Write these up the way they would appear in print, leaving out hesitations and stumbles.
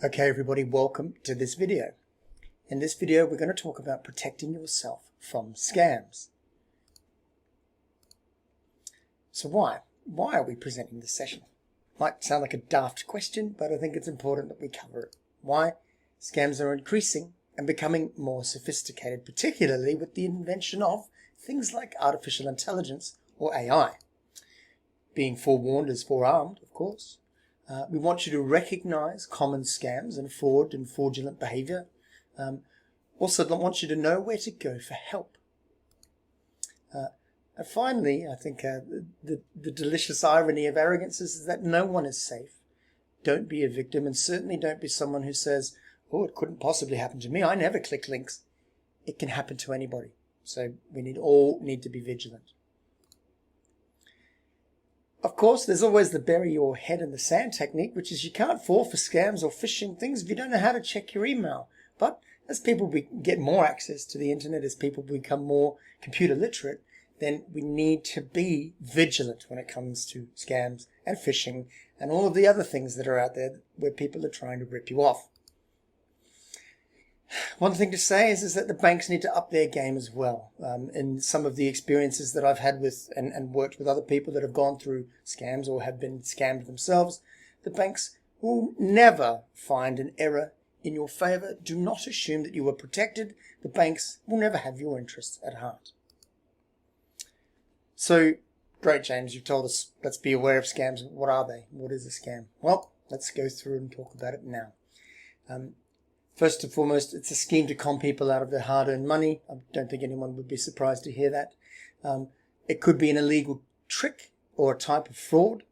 Okay everybody, welcome to this video. In this video we're going to talk about protecting yourself from scams. So why are we presenting this session? Might sound like a daft question, but I think it's important that we cover it. Why? Scams are increasing and becoming more sophisticated, particularly with the invention of things like artificial intelligence or AI. Being forewarned is forearmed, of course. We want you to recognize common scams and fraud and fraudulent behavior. Also want you to know where to go for help. And finally, I think the delicious irony of arrogance is that no one is safe. Don't be a victim, and certainly don't be someone who says, oh, it couldn't possibly happen to me. I never click links. It can happen to anybody. So we all need to be vigilant. Of course, there's always the bury your head in the sand technique, which is you can't fall for scams or phishing things if you don't know how to check your email. But as people get more access to the internet, as people become more computer literate, then we need to be vigilant when it comes to scams and phishing and all of the other things that are out there where people are trying to rip you off. One thing to say is that the banks need to up their game as well. In some of the experiences that I've had with and worked with other people that have gone through scams or have been scammed themselves, the banks will never find an error in your favor. Do not assume that you are protected. The banks will never have your interests at heart. So, great, James, you've told us, let's be aware of scams. What are they? What is a scam? Well, let's go through and talk about it now. First and foremost, it's a scheme to con people out of their hard-earned money. I don't think anyone would be surprised to hear that. It could be an illegal trick or a type of fraud.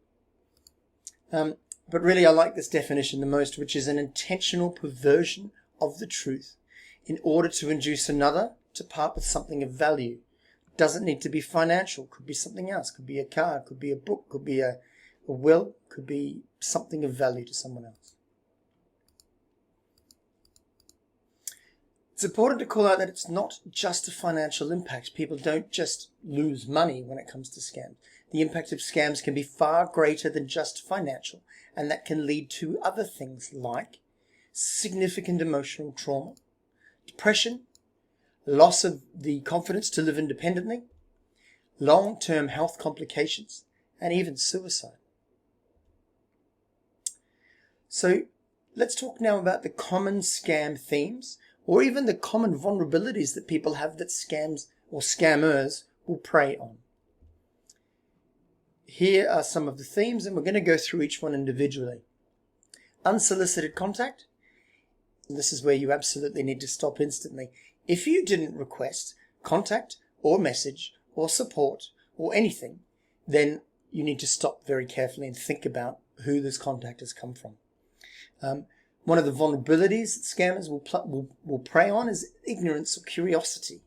But really, I like this definition the most, which is an intentional perversion of the truth in order to induce another to part with something of value. It doesn't need to be financial. Could be something else. Could be a car. Could be a book. Could be a will. Could be something of value to someone else. It's important to call out that it's not just a financial impact. People don't just lose money when it comes to scams. The impact of scams can be far greater than just financial, and that can lead to other things like significant emotional trauma, depression, loss of the confidence to live independently, long-term health complications, and even suicide. So let's talk now about the common scam themes, or even the common vulnerabilities that people have that scams or scammers will prey on. Here are some of the themes, and we're going to go through each one individually. Unsolicited contact. This is where you absolutely need to stop instantly. If you didn't request contact or message or support or anything, then you need to stop very carefully and think about who this contact has come from. One of the vulnerabilities that scammers will prey on is ignorance or curiosity.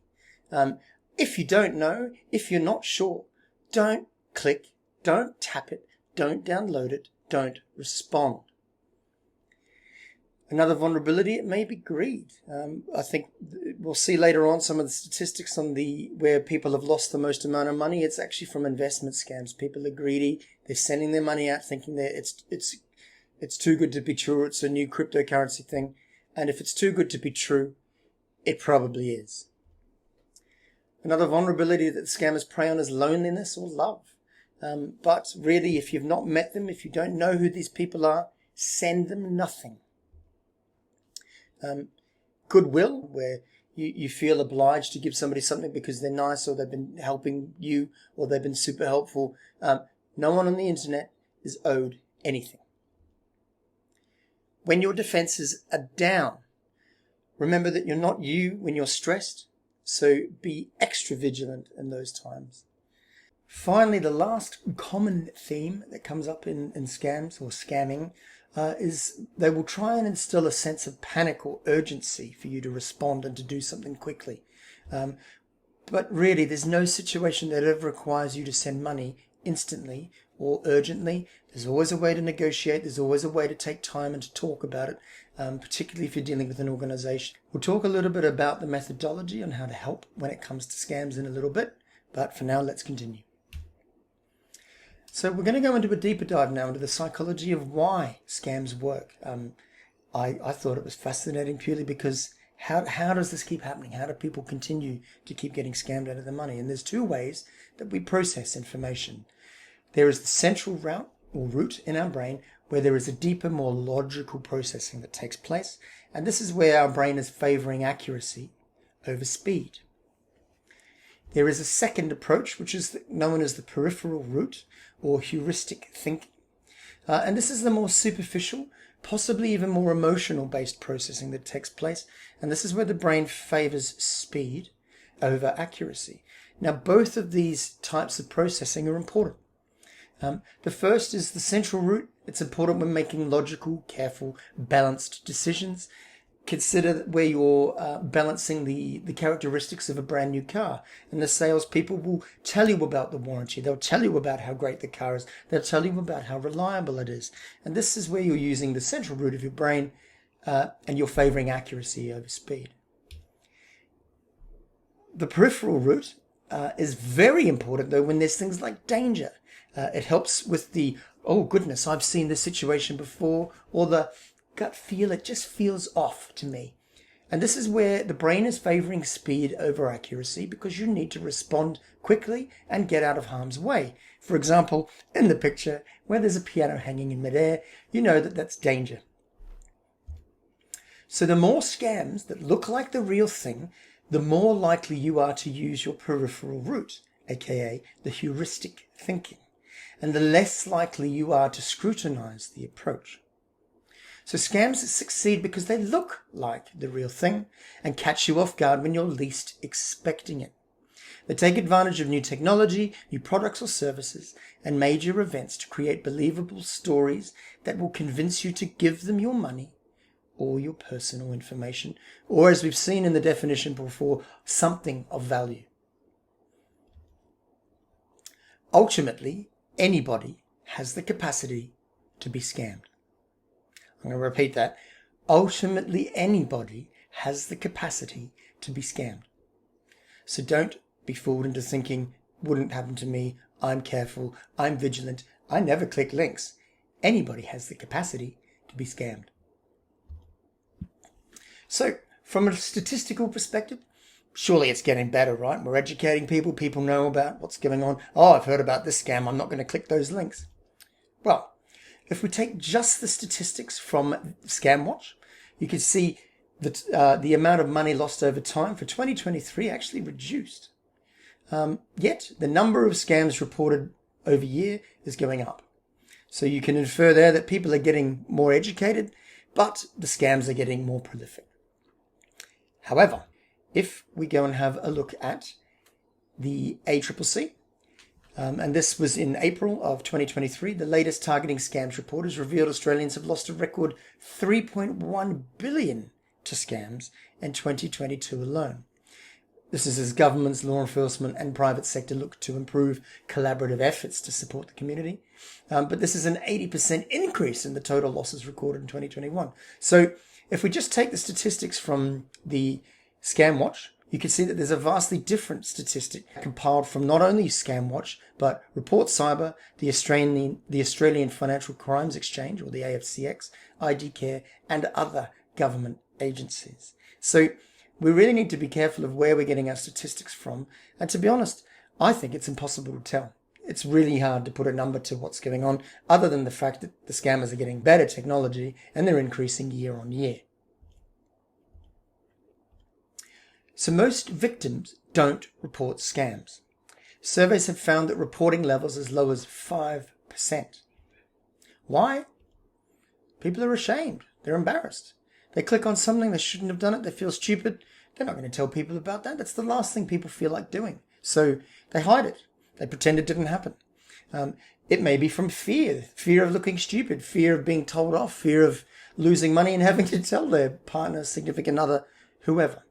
If you don't know, if you're not sure, don't click, don't tap it, don't download it, don't respond. Another vulnerability, it may be greed. I think we'll see later on some of the statistics on where people have lost the most amount of money. It's actually from investment scams. People are greedy. They're sending their money out thinking that it's too good to be true. It's a new cryptocurrency thing. And if it's too good to be true, it probably is. Another vulnerability that the scammers prey on is loneliness or love. But really, if you've not met them, if you don't know who these people are, send them nothing. Goodwill, where you feel obliged to give somebody something because they're nice or they've been helping you or they've been super helpful. No one on the internet is owed anything. When your defenses are down, remember that you're not you when you're stressed, so be extra vigilant in those times. Finally, the last common theme that comes up in scams or scamming is they will try and instill a sense of panic or urgency for you to respond and to do something quickly. But really, there's no situation that ever requires you to send money instantly or urgently. There's always a way to negotiate. There's always a way to take time and to talk about it, particularly if you're dealing with an organization. We'll talk a little bit about the methodology on how to help when it comes to scams in a little bit, but for now, let's continue. So we're going to go into a deeper dive now into the psychology of why scams work. I thought it was fascinating purely because how does this keep happening? How do people continue to keep getting scammed out of their money? And there's two ways that we process information. There is the central route or route in our brain where there is a deeper, more logical processing that takes place. And this is where our brain is favoring accuracy over speed. There is a second approach, which is known as the peripheral route or heuristic thinking. And this is the more superficial, possibly even more emotional based processing that takes place. And this is where the brain favors speed over accuracy. Now, both of these types of processing are important. The first is the central route. It's important when making logical, careful, balanced decisions. Consider where you're balancing the characteristics of a brand new car. And the salespeople will tell you about the warranty. They'll tell you about how great the car is. They'll tell you about how reliable it is. And this is where you're using the central route of your brain and you're favoring accuracy over speed. The peripheral route is very important, though, when there's things like danger. It helps with the, oh goodness, I've seen this situation before, or the gut feel, it just feels off to me. And this is where the brain is favoring speed over accuracy because you need to respond quickly and get out of harm's way. For example, in the picture where there's a piano hanging in midair, you know that that's danger. So the more scams that look like the real thing, the more likely you are to use your peripheral route, aka the heuristic thinking, and the less likely you are to scrutinize the approach. So scams succeed because they look like the real thing and catch you off guard when you're least expecting it. They take advantage of new technology, new products or services, and major events to create believable stories that will convince you to give them your money or your personal information, or as we've seen in the definition before, something of value. Ultimately, anybody has the capacity to be scammed. I'm going to repeat that. Ultimately, anybody has the capacity to be scammed. So don't be fooled into thinking, wouldn't happen to me, I'm careful, I'm vigilant, I never click links. Anybody has the capacity to be scammed. So, from a statistical perspective, surely it's getting better, right? We're educating people. People know about what's going on. Oh, I've heard about this scam. I'm not going to click those links. Well, if we take just the statistics from ScamWatch, you can see that the amount of money lost over time for 2023 actually reduced. Yet, the number of scams reported over year is going up. So you can infer there that people are getting more educated, but the scams are getting more prolific. However, if we go and have a look at the ACCC, and this was in April of 2023, the latest targeting scams report has revealed Australians have lost a record 3.1 billion to scams in 2022 alone. This is as governments, law enforcement and private sector look to improve collaborative efforts to support the community. But this is an 80% increase in the total losses recorded in 2021. So if we just take the statistics from the ScamWatch, you can see that there's a vastly different statistic compiled from not only ScamWatch, but Report Cyber, the Australian Financial Crimes Exchange, or the AFCX, ID Care, and other government agencies. So we really need to be careful of where we're getting our statistics from. And to be honest, I think it's impossible to tell. It's really hard to put a number to what's going on, other than the fact that the scammers are getting better technology and they're increasing year on year. So most victims don't report scams. Surveys have found that reporting levels as low as 5%. Why? People are ashamed. They're embarrassed. They click on something, they shouldn't have done it, they feel stupid. They're not going to tell people about that. That's the last thing people feel like doing. So they hide it. They pretend it didn't happen. It may be from fear of looking stupid, fear of being told off, fear of losing money and having to tell their partner, significant other, whoever.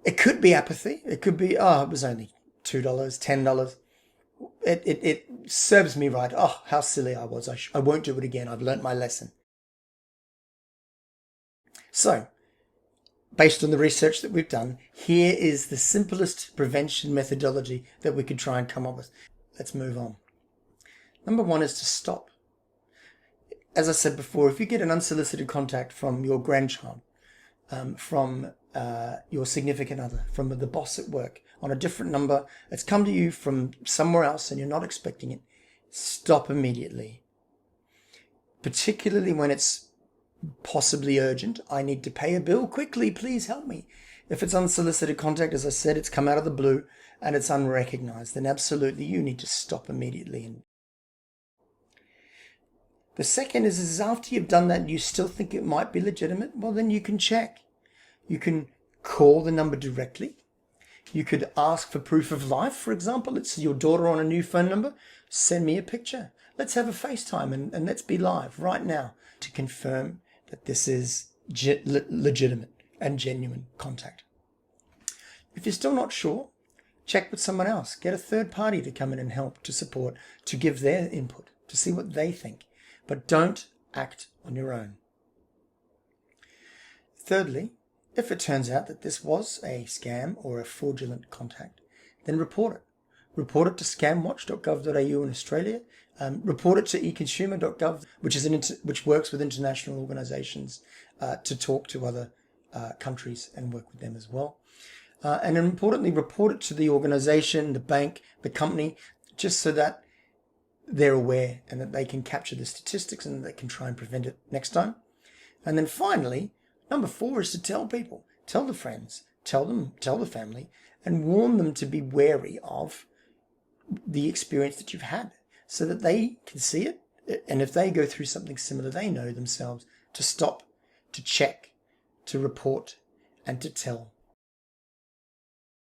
It could be apathy. It could be, oh, it was only $2, $10. It serves me right. Oh, how silly I was. I won't do it again. I've learnt my lesson. So, based on the research that we've done, here is the simplest prevention methodology that we could try and come up with. Let's move on. Number one is to stop. as I said before, if you get an unsolicited contact from your grandchild, from your significant other, from the boss at work, on a different number, it's come to you from somewhere else and you're not expecting it, stop immediately. Particularly when it's possibly urgent. I need to pay a bill quickly, please help me. If it's unsolicited contact, as I said, it's come out of the blue and it's unrecognized, then absolutely you need to stop immediately. The second is after you've done that and you still think it might be legitimate, well, then you can check. You can call the number directly. You could ask for proof of life, for example. It's your daughter on a new phone number. Send me a picture. Let's have a FaceTime and let's be live right now to confirm that this is legitimate and genuine contact. If you're still not sure, check with someone else. Get a third party to come in and help, to support, to give their input, to see what they think. But don't act on your own. Thirdly, if it turns out that this was a scam or a fraudulent contact, then report it. Report it to scamwatch.gov.au in Australia. Report it to econsumer.gov, which works with international organisations to talk to other countries and work with them as well. And importantly, report it to the organisation, the bank, the company, just so that they're aware and that they can capture the statistics and they can try and prevent it next time. And then finally, number 4 is to tell people, tell the friends, tell the family, and warn them to be wary of the experience that you've had so that they can see it. And if they go through something similar, they know themselves to stop, to check, to report, and to tell